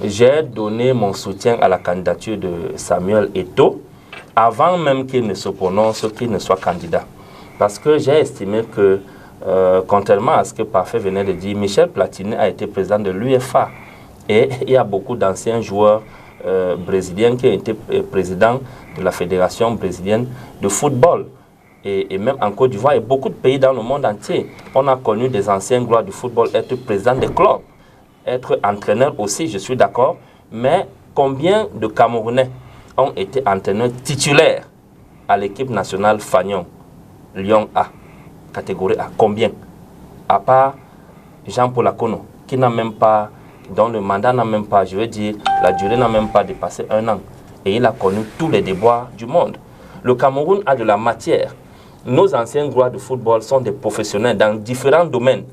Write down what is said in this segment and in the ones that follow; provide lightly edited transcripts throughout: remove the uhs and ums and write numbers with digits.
j'ai donné mon soutien à la candidature de Samuel Eto'o avant même qu'il ne se prononce, qu'il ne soit candidat. Parce que j'ai estimé que, contrairement à ce que Parfait venait de dire, Michel Platini a été président de l'UEFA. Et il y a beaucoup d'anciens joueurs brésiliens qui ont été présidents de la Fédération brésilienne de football. Et même en Côte d'Ivoire et beaucoup de pays dans le monde entier, on a connu des anciens gloires du football être président des clubs. Être entraîneur aussi, je suis d'accord, mais combien de Camerounais ont été entraîneurs titulaires à l'équipe nationale Fagnon, Lyon A, catégorie A? Combien? À part Jean-Paul Akono, qui n'a même pas, dont le mandat n'a même pas, je veux dire, la durée n'a même pas dépassé 1 an. Et il a connu tous les déboires du monde. Le Cameroun a de la matière. Nos anciens gloires de football sont des professionnels dans différents domaines.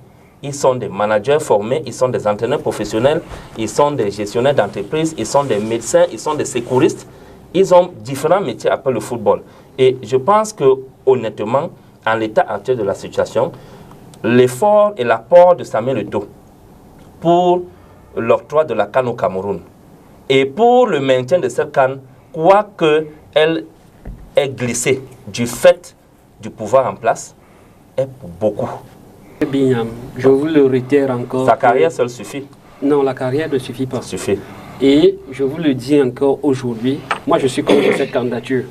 Ils sont des managers formés, ils sont des entraîneurs professionnels, ils sont des gestionnaires d'entreprise, ils sont des médecins, ils sont des secouristes. Ils ont différents métiers après le football. Et je pense que, honnêtement, en l'état actuel de la situation, l'effort et l'apport de Samuel Eto'o pour l'octroi de la CAN au Cameroun et pour le maintien de cette CAN, quoique elle ait glissé du fait du pouvoir en place, est pour beaucoup. Bignam, je vous le réitère encore. Sa carrière seule suffit? Non, la carrière ne suffit pas. Ça suffit. Et je vous le dis encore aujourd'hui, moi je suis contre cette candidature.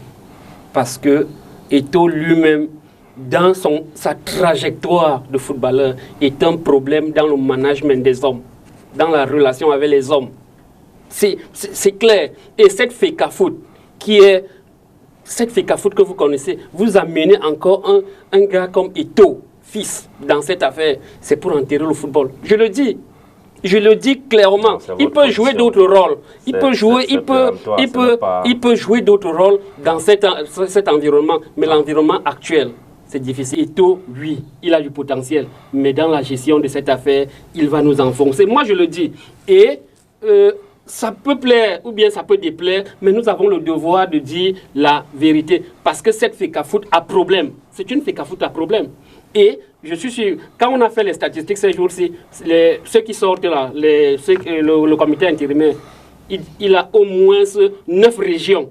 Parce que Eto'o lui-même, dans sa trajectoire de footballeur, est un problème dans le management des hommes, dans la relation avec les hommes. C'est clair. Et cette FECAFOOT, cette FECAFOOT que vous connaissez, vous amenez encore un gars comme Eto'o, fils, dans cette affaire. C'est pour enterrer le football. Je le dis. Je le dis clairement. Il peut jouer d'autres rôles. Il peut jouer d'autres rôles dans cet environnement. Mais l'environnement actuel, c'est difficile. Eto'o, oui, il a du potentiel. Mais dans la gestion de cette affaire, il va nous enfoncer. Moi, je le dis. Et ça peut plaire ou bien ça peut déplaire, mais nous avons le devoir de dire la vérité. Parce que cette FECAFOOT a problème. C'est une FECAFOOT à problème. Et je suis sûr, quand on a fait les statistiques ces jours-ci, ceux qui sortent là, le comité intérimaire, il a au moins 9 régions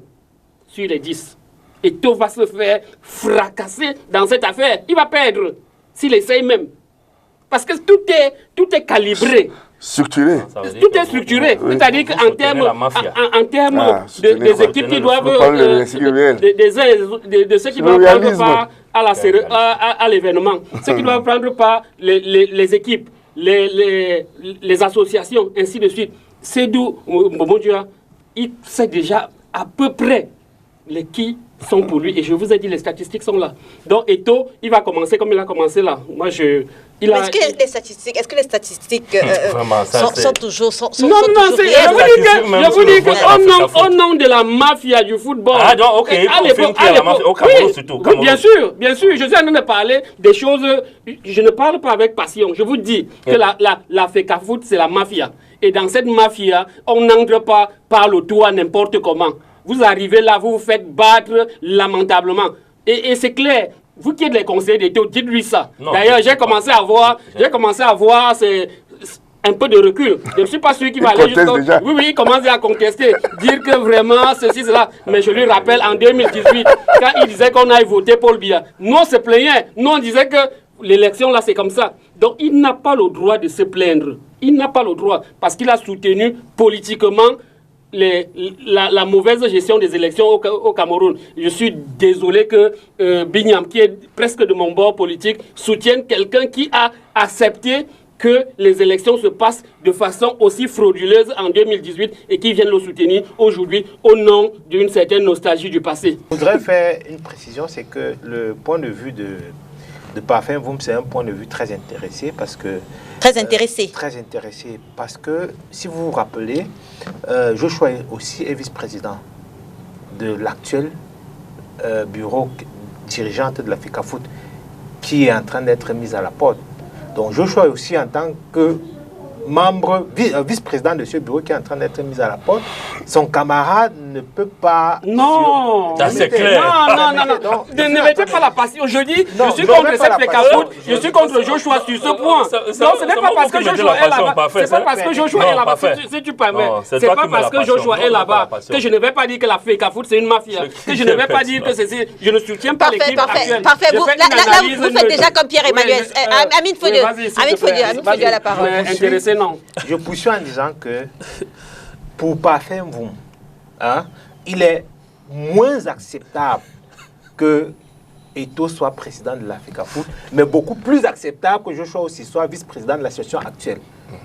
sur les 10. Et tout va se faire fracasser dans cette affaire. Il va perdre, s'il essaye même. Parce que tout est calibré. Structuré. Tout est structuré. C'est-à-dire qu'en termes des équipes qui doivent... de ceux qui doivent prendre part à l'événement. Ceux qui doivent prendre part, les équipes, les associations, ainsi de suite. C'est d'où, mon Dieu, il sait déjà à peu près qui sont pour lui. Et je vous ai dit, les statistiques sont là. Donc, Eto'o, il va commencer comme il a commencé là. Moi, est-ce que les statistiques sont toujours... Non, je vous dis qu'au nom de la mafia du football... Ah, donc, ok, au Cameroun surtout. Oui, bien sûr, je suis en train de parler des choses... Je ne parle pas avec passion. Je vous dis que la FECAFOOT, c'est la mafia. Et dans cette mafia, on n'entre pas par le toit n'importe comment. Vous arrivez là, vous vous faites battre lamentablement. Et c'est clair. Vous qui êtes les conseillers d'État, dites-lui ça. D'ailleurs, j'ai commencé à voir un peu de recul. Je ne suis pas celui qui va aller jusqu'au... Oui, il commence à contester, dire que vraiment ceci, cela. Mais je lui rappelle, en 2018, quand il disait qu'on aille voter Paul Biya, nous on se plaignait. Nous on disait que l'élection là c'est comme ça. Donc il n'a pas le droit de se plaindre. Il n'a pas le droit parce qu'il a soutenu politiquement la mauvaise gestion des élections au Cameroun. Je suis désolé que Bignam, qui est presque de mon bord politique, soutienne quelqu'un qui a accepté que les élections se passent de façon aussi frauduleuse en 2018 et qui viennent le soutenir aujourd'hui au nom d'une certaine nostalgie du passé. Je voudrais faire une précision, c'est que le point de vue de Parfait Mvoum, c'est un point de vue très intéressé parce que... Très intéressé. Très intéressé parce que, si vous vous rappelez, Joshua aussi est vice-président de l'actuel bureau dirigeante de la FECAFOOT qui est en train d'être mise à la porte. Donc Joshua aussi, en tant que membre, vice-président de ce bureau qui est en train d'être mis à la porte, son camarade ne peut pas... Non, c'est clair. Non. Ne mettez pas la passion. Je dis, je suis contre cette fécafoute, je suis contre Joshua sur ce point. Non, ce n'est pas parce que Joshua est là-bas. C'est pas parce que Joshua est là-bas, si tu permets. C'est pas parce que Joshua est là-bas que je ne vais pas dire que la fécafoute c'est une mafia. Que je ne vais pas dire que c'est... Je ne soutiens pas l'équipe actuelle. Parfait. Vous faites déjà comme Pierre-Emmanuel. Amine Fodieu à la parole. Intéressé, non. Je poursuis en disant que pour Parfait Mvoum, il est moins acceptable que Eto'o soit président de la FECAFOOT, mais beaucoup plus acceptable que Joshua aussi soit vice-président de la situation actuelle.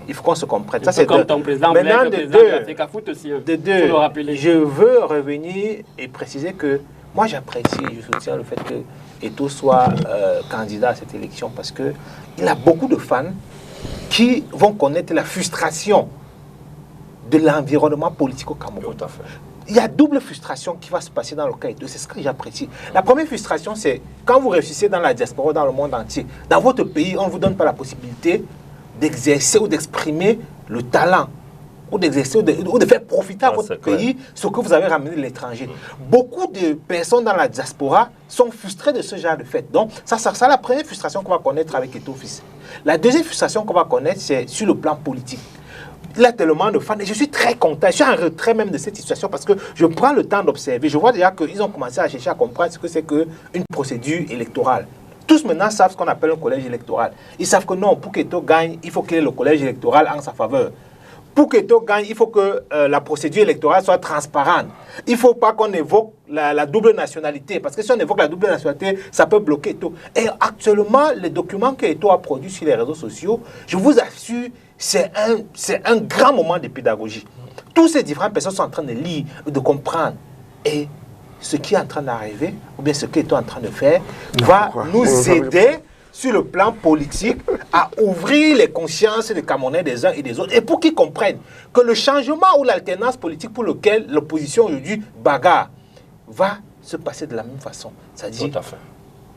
Il faut qu'on se comprenne. Ça, c'est comme ton président maintenant, de la FECAFOOT aussi. Je veux revenir et préciser que moi, j'apprécie, je soutiens le fait que Eto'o soit candidat à cette élection parce qu'il a beaucoup de fans qui vont connaître la frustration de l'environnement politique au Cameroun. Il y a double frustration qui va se passer dans le cas Eto'o. C'est ce que j'apprécie. La première frustration, c'est quand vous réussissez dans la diaspora, dans le monde entier, dans votre pays, on ne vous donne pas la possibilité d'exercer ou d'exprimer le talent, ou d'exercer ou de faire profiter à votre pays ce que vous avez ramené de l'étranger. Beaucoup de personnes dans la diaspora sont frustrées de ce genre de fait. Donc, ça la première frustration qu'on va connaître avec Eto'o Fils. La deuxième frustration qu'on va connaître, c'est sur le plan politique. Il a tellement de fans et je suis très content. Je suis en retrait même de cette situation parce que je prends le temps d'observer. Je vois déjà qu'ils ont commencé à chercher à comprendre ce que c'est qu'une procédure électorale. Tous maintenant savent ce qu'on appelle un collège électoral. Ils savent que non, pour qu'Eto'o gagne, il faut qu'il y ait le collège électoral en sa faveur. Pour qu'Eto'o gagne, il faut que la procédure électorale soit transparente. Il ne faut pas qu'on évoque la double nationalité. Parce que si on évoque la double nationalité, ça peut bloquer Eto'o. Et actuellement, les documents que Eto'o a produits sur les réseaux sociaux, je vous assure, c'est un grand moment de pédagogie. Tous ces différentes personnes sont en train de lire, de comprendre. Et ce qui est en train d'arriver, ou bien ce qu'Eto'o est en train de faire, va nous aider sur le plan politique à ouvrir les consciences des Camerounais des uns et des autres. Et pour qu'ils comprennent que le changement ou l'alternance politique pour lequel l'opposition aujourd'hui bagarre va se passer de la même façon. C'est-à-dire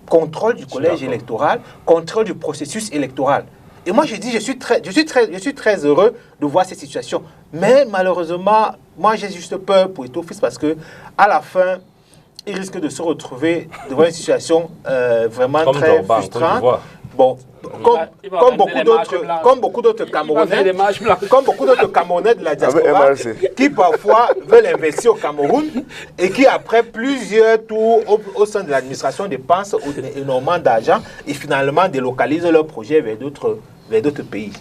contrôle du collège électoral, contrôle du processus électoral. Et moi, je dis, je suis très heureux de voir cette situation. Mais malheureusement, moi, j'ai juste peur pour Eto'o Fils parce que à la fin, il risque de se retrouver devant une situation vraiment très frustrante. Bon, comme beaucoup d'autres Camerounais, de la diaspora, qui parfois veulent investir au Cameroun et qui après plusieurs tours au sein de l'administration dépensent énormément d'argent et finalement délocalisent leurs projets vers d'autres pays.